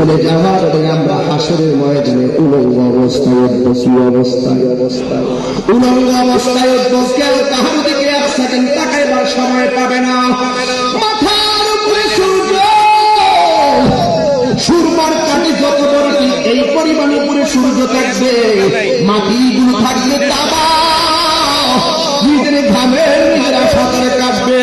চলে যাওয়ার পরে আমরা হাসরের ময়দানে উলঙ্গ অবস্থায় উঠবো। কি অবস্থায়? উলঙ্গ অবস্থায় উঠবো। কেউ কাহার দিকে এক সেকেন্ড তাকাইবার সময় পাবে না। মাথার উপরে সূর্য, সুরমার কাটে যত বড় এই পরিমাণ উপরে সূর্য থাকবে, মাটিগুলো থাকবে তামা, নিজের ঘামে নিজেরা সাঁতারে কাটবে।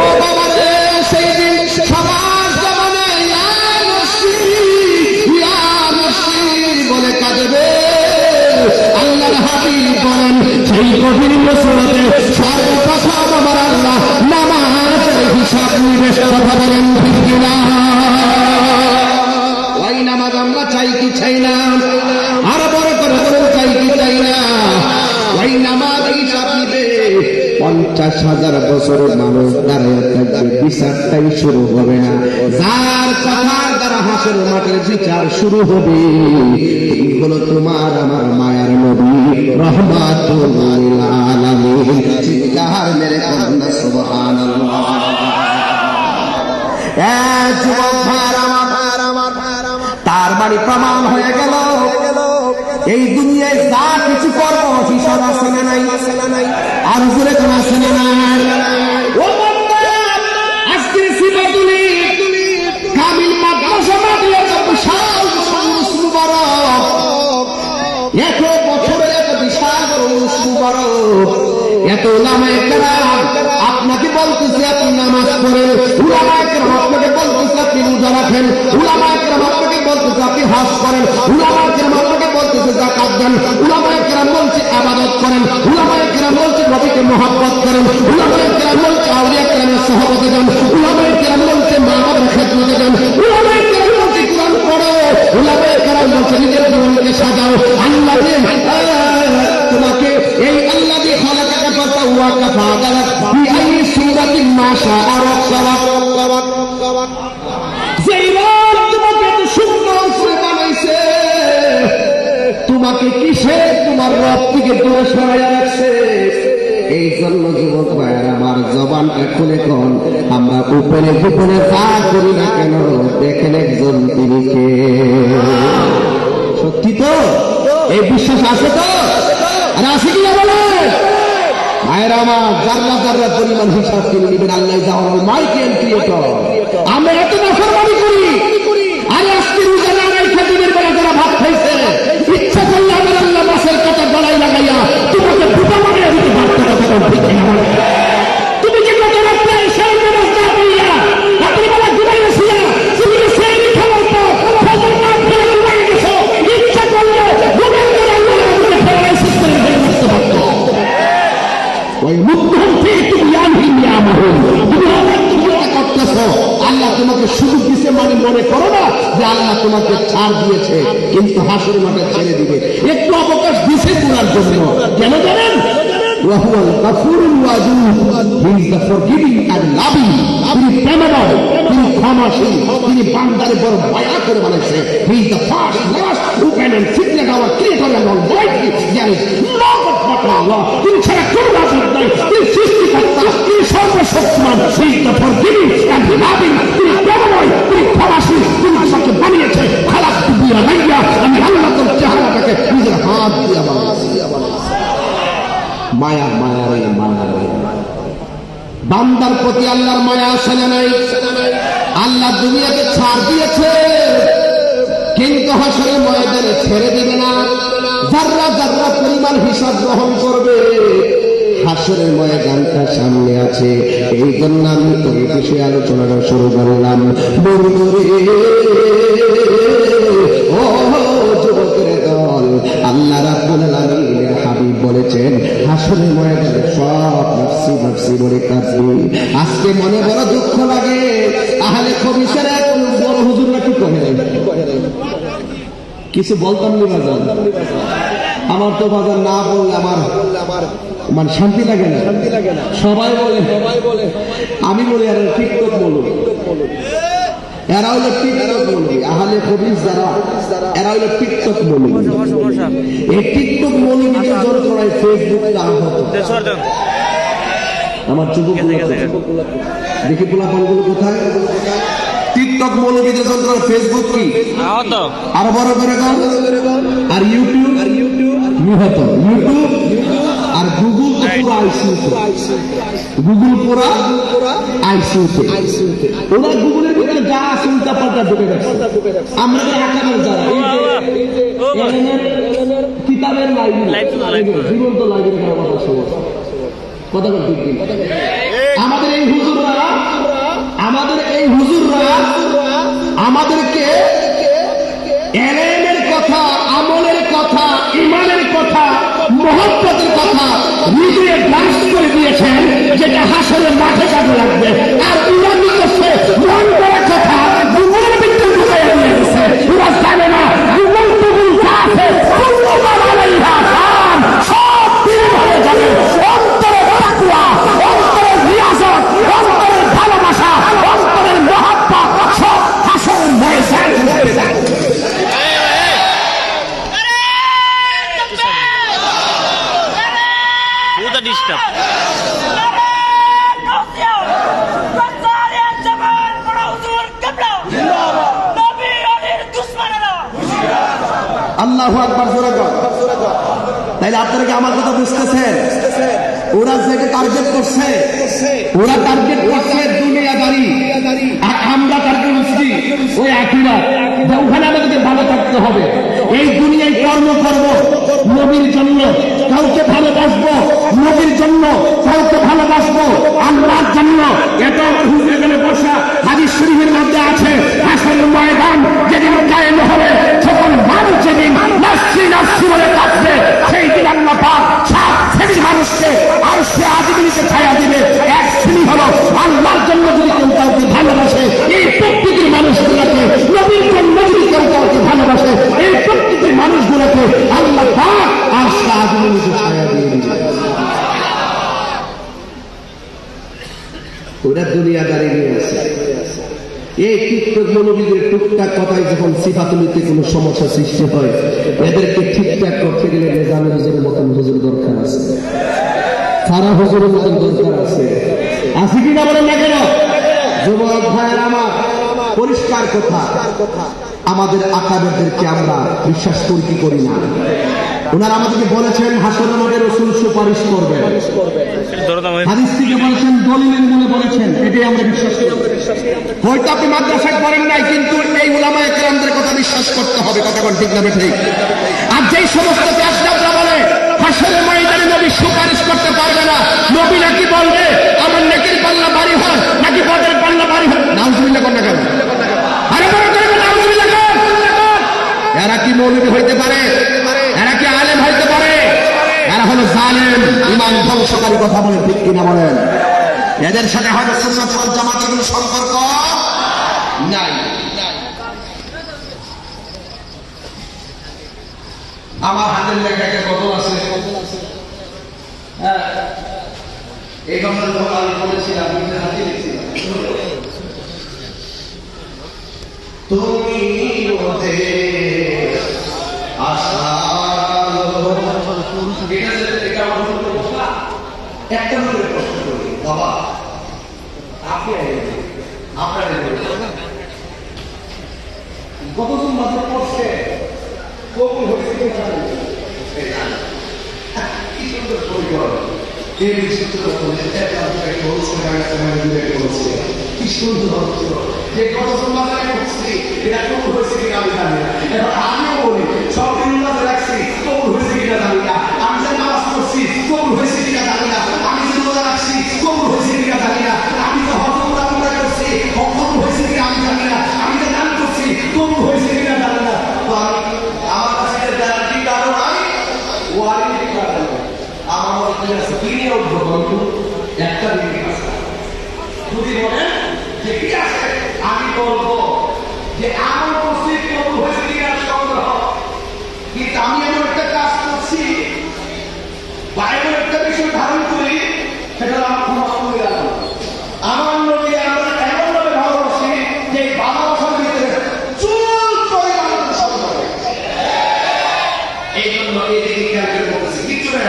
ও বাবা রে, সেই দিন সমাজ জামানে বলে কাঁদবে। আল্লাহর হাবিব বলেন, সেই গভীর মুসলতে সর্বপ্রথম আমার আল্লাহ নামাজের হিসাব নিবে। কথা বলেন ঠিক কিনা? ওই নামাজ আমরা চাই কি চাই না? আরো বড় করে বলুন, চাই কি চাই না? ওই নামাজ হিসাব নিবে। 50,000 বছরের মানুষ দাঁড়িয়ে থাকবে, বিচারটাই শুরু হবে না। যার কথার দ্বারা হাসর মাঠের বিচার শুরু হবে হলো তোমার আমার মায়ার নবী রহমাতুল লিল আলামিন। চিৎকার মেরে কন্যা সুবহানাল্লাহ। তার মানে প্রমাণ হয়ে গেল এই দুনিয়ায় যা কিছু করবো হিসাব আছে না নাই? আর জোরে কোন আছে না নাই? আজকে সিবাতুলি কামিল মাদ্রাসা মাদ্রাসা বিশাল মুবারক, 1 বছরে এত বিশাল মুবারক, এত উলামায়ে কেরাম আপনাকে বলতেছে আপনি নামাজ পড়েন, উলামায়ে কেরাম আপনাকে বলতেছে আপনি রোজা রাখেন, উলামায়ে কেরাম আপনাকে বলতেছে আপনি হজ করেন, উলামায়ে কেরাম আপনাকে বলতেছে যাকাত দেন, উলামায়ে কেরাম বলছে ইবাদত করেন, উলামায়ে কেরাম বলছে নবীকে মহব্বত করেন, উলামায়ে কেরাম বলছে আউলিয়া কেরামের সহবতে যান, উলামায়ে কেরাম বলছে মা বাবার খেদমতে যান, উলামায়ে কেরাম বলছে কোরআন পড়ো, উলামায়ে কেরাম বলছে নিজের জীবনকে সাজাও। আল্লাহ তোমাকে এই আল্লাহ দিয়ে খালাকাকে পাতা ওয়া কাফা গালাত বিআই সূরাতিন মা শাআ রাব্বাক। যেই রব তোমাকে এত সুন্দর করে বানাইছে, তোমাকে কিসে তোমার রব থেকে দূরে সরাইয়া রাখছে? এই জন্য যুবক ভাইয়ের আমার জবানটা খুলে কোন, আমরা উপরে গোপনে যা করি না কেন দেখেন একজন তিনি কে। সত্যি তো? এই বিশ্বাস আছে তো? আর আছে কিনা বলে ভাইয়েরা আমার? জাররা জাররা পরিমাণ হিসাব তিনি নেবেন। আল্লাহ যাওয়ার মাইক এন্ড ক্রিয়েটর। আমরা এত নাফরমানি করি, আর আজকে রোজা না রাখা দিনের বেলা যারা ভাত খাইছে, ইচ্ছা করলে আমার আল্লাহ মাছের কাটা গলায় লাগাইয়া তোমাকে দুটো মারিয়া দিতে পারতো। তুমি কি কত রাত্রে সেই নামাজ না পড়িয়া রাত্রিবেলা ঘুমাইয়া ছিলা, তুমি সেই খাবার পর ফজর না পড়ে ঘুমাই গেছো, ইচ্ছা করলে ঘুমের বেলা আল্লাহ আমাকে ফেরাই শেষ করে ফেলে করতে পারতো। ওই মুক্তম থেকে তুমি আনহিয়া আমহুন, তুমি অনেক করতেছো। আল্লাহ তোমাকে সুযোগ দিছে মানে মনে করো না যে আল্লাহ তোমাকে ছাড় দিয়েছে, কিন্তু হাসর মাঠে ছেড়ে দিবে। একটু অবকাশ দিছে তোমার জন্য। কেন জানেন? ওয়াহুয়াল গাফুরুল ওয়াদুদ, he is the forgiving and loving. তিনি প্রেমময়, তিনি ক্ষমাশীল, তিনি বান্দারে বড় মায়া করে বানাইছে। He is the first, last, open and secret, our creator and almighty. There is no god but Allah. তিনি ছাড়া কেউ মাবুদ নাই। তিনি সৃষ্টিকর্তা, তিনি সর্বশক্তিমান। He is the forgiving and loving. তিনি প্রেমময়, তিনি ক্ষমাশীল, তিনি আমাকে বানিয়েছে। খালাকতু বিয়াদাইয়া, আমি আল্লাহ তোর চেহারাটাকে নিজের হাত দিয়ে বানিয়েছি। মায়া মায়া রে মায়া রে। বান্দার প্রতি আল্লাহর মায়া আছে না নাই? আল্লাহ দুনিয়াকে ছাড় দিয়েছে, কিন্তু হাসরের ময়দানে ছেড়ে দিবে না। জাররা জাররা পরিমাণ হিসাব গ্রহণ করবে। হাসরের ময়দানটা সামনে আছে, এই জন্য আমি তো এই বিষয়ে আলোচনাটা শুরু করলাম। বন্ধুরে ও যুবকের দল, আল্লাহ রাব্বুল আলামিনের হাবিব বলেছেন হাসরের ময়দানে সব নফসি নফসি বলে কাঁদবে। আজকে মনে বড় দুঃখ লাগে, আহলে খবিসের এক বড় হুজুররা কি করে কিছু বলতাম নি বাজার। আমার তো বাজার না বললে আমার মানে শান্তি লাগে না। সবাই বলে, আমি বলি আর টিকটক বলুন, এরা হইলো টিকটক বলবি। আহলে খবিস যারা, এরা হইলো টিকটক বলবি। এই টিকটক বলবিকে জোর করায় ফেসবুক আমার যুবক দেখি পোলাপানগুলো কোথায় টিকটক টিকটক মৌলবীদের যন্ত্র, ফেসবুক কি আরো বড় করে গান, আর ইউটিউব নিহত, ইউটিউব আর গুগল পুরো আইসিইউতে, গুগল পুরো আইসিইউতে। ওরা গুগলের ভিতরে যা আছে উল্টা পাল্টা ঢুকে গেছে। আমরা তো আকামের যারা কিতাবের লাইব্রেরি, জীবন্ত লাইব্রেরি কথা বলতে, আমাদের এই হুজুররা আমাদেরকে এলেমের কথা, আমলের কথা, ইমানের কথা, মহব্বতের কথা হৃদয়ে গ্রাস করে দিয়েছেন, যেটা হাসরের মাঠে কাজে লাগবে। আর ওরা নিকটে মন করা কথা গুগলের ভিতরে ঢুকাইয়া দিয়ে গেছে। ওরা জানে না গুগল টুগুল যা আছে সব দিন হয়ে যাবে। অন্তরের তাকওয়া, অন্তরের রিয়াজত, অন্তরের ভালোবাসা, অন্তরের মহব্বত সব হাসরের ময়দানে হয়ে যাবে। আল্লাহু আকবার, জোরে বল। তাইলে আপনারা কি আমার কথা বুঝতেছেন? ওরা যেটা টার্গেট করছে, ওরা টার্গেট করছে দুনিয়াদারি, আর আমরা টার্গেট করছি ওই আখিরাত। ওখানে আমাদেরকে ভালো থাকতে হবে। এই দুনিয়ায় কর্ম করব নবীর জন্য, কাউকে ভালোবাসবো নবীর জন্য, কাউকে ভালোবাসবো আল্লাহর জন্য। এত হুজুর এখানে বসা হাদিস শরীফের মধ্যে আছে, হাসরের ময়দান যেদিন কায়েম হবে, তখন মানুষ যেদিন নাফসি নাফসি বলে কাঁদবে, সেই দিন আল্লাহ পাক সাত শ্রেণীর মানুষকে আরশে আজিমকে ছায়া দিবে। এক শ্রেণী হলো আল্লাহর জন্য যদি কেউ কাউকে ভালোবাসে, এই প্রকৃতির মানুষগুলোকে নবীর জন্য যদি কেউ কাউকে ভালোবাসে, এই প্রকৃতির মানুষগুলোকে আল্লাহ পাক আরশে আজিমকে ছায়া দিয়ে দিবে। ওরা দুনিয়াদারি নিয়ে আছে। এই টিকটক মৌলবীদের টুকটাক কথায় যখন সিফাতুলিতে কোনো সমস্যা সৃষ্টি হয়, এদেরকে ঠিকঠাক করতে গেলে নিজাম হুজুরের মতন হুজুর দরকার আছে, সারা হুজুরের মতন দরকার আছে। আছে কিনা বলেন না কেন? যুবক ভাইয়ের আমার, পরিষ্কার কথা, আমাদের আকাবেরদেরকে আমরা বিশ্বাস করি কি করি না? ওনারা আমাদেরকে বলেছেন হাসরের মাঠে রাসূল সুপারিশ করবেন, হাদিস থেকে বলেছেন, দলিলের মূলে বলেছেন, এটাই আমরা বিশ্বাস করি। হয়তো আপনি মাদ্রাসায় পড়েন নাই, কিন্তু এই উলামায়ে কেরামদের কথা বিশ্বাস করতে হবে। কথা কোন ঠিক না ঠিক? আর যেই সমস্ত পেশাবরা বলে হাসরের ময়দানে নবী সুপারিশ করতে পারবে না, নবী নাকি বলবে আমার নেকির পাল্লা ভারী হয়, নাকি বদের পাল্লা ভারী হয়। নাউজুবিল্লাহ কোন না কেন? আরে বড় করে নাউজুবিল্লাহ কোন? এরা কি মৌলবী হইতে পারে? এরা কি আলেম হইতে পারে? এরা হলো জালেম, ঈমান ধ্বংসকারী। কথা বলে ঠিক কিনা বলেন? এদের সাথে হয়তো সুন্নাত ওয়াল জামাতের কোনো সম্পর্ক নাই। আমার হাতের লেখা একটা গজল আছে, হ্যাঁ, এই গজল আমি বলেছিলাম, নিজের হাতে লিখছিলাম। তুমি ওদের আশা একটা মনে প্রশ্ন করি, বাবা আপনি আপনার কতজন মাত্র পড়ছে, কবুল হয়েছে কি সুন্দর পরিবার, কি সুন্দর হচ্ছিল যে কতজন মাত্রায় পড়ছি, এটা কবুল হয়েছে কিনা আমি জানি না। এবার আমিও বলি সব দিন মাঝে রাখছি, কবুল হয়েছে কিনা জানি না। আমি যে নামাজ পড়ছি, কবুল হয়েছে কিনা জানি না। আমি যে রোজা রাখছি, কবুল হয়েছে কিনা জানি না। আমি যে হজ উমরা করছি, কবুল হয়েছে কিনা আমি জানি না। আমি যে দান করছি, কবুল হয়েছে কিনা জানি না। তো আমার কাছে গ্যারান্টি কারো নাই, ওয়ারেন্টি কারো নাই। আমার মধ্যে আছে কিনে উঠবো, কিন্তু একটা দিকে আছে যদি বলেন যে কি আছে, আমি বলবো যে আমার করছি, কবুল হয়েছে কিনা সন্দেহ। কিন্তু আমি এমন একটা কাজ করছি, বাইরের একটা বিষয় ধারণ করি, সেটা আমার ক্ষমা করে গেলাম। আমার নবী আমরা এমন ভাবে ভালোবাসি যে ভালোবাসার ভিতরে চুল পরিমাণ সন্দেহ। এই জন্য এদিকে খেয়াল করে বলতেছি, কিছু না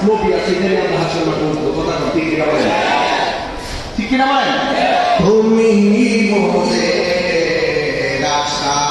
নবী আছে, এখানে আমরা হাসিল করবো। কথা ঠিক কিনা বলেন? ঠিক কিনা বলেন? তুমি মোদের আশা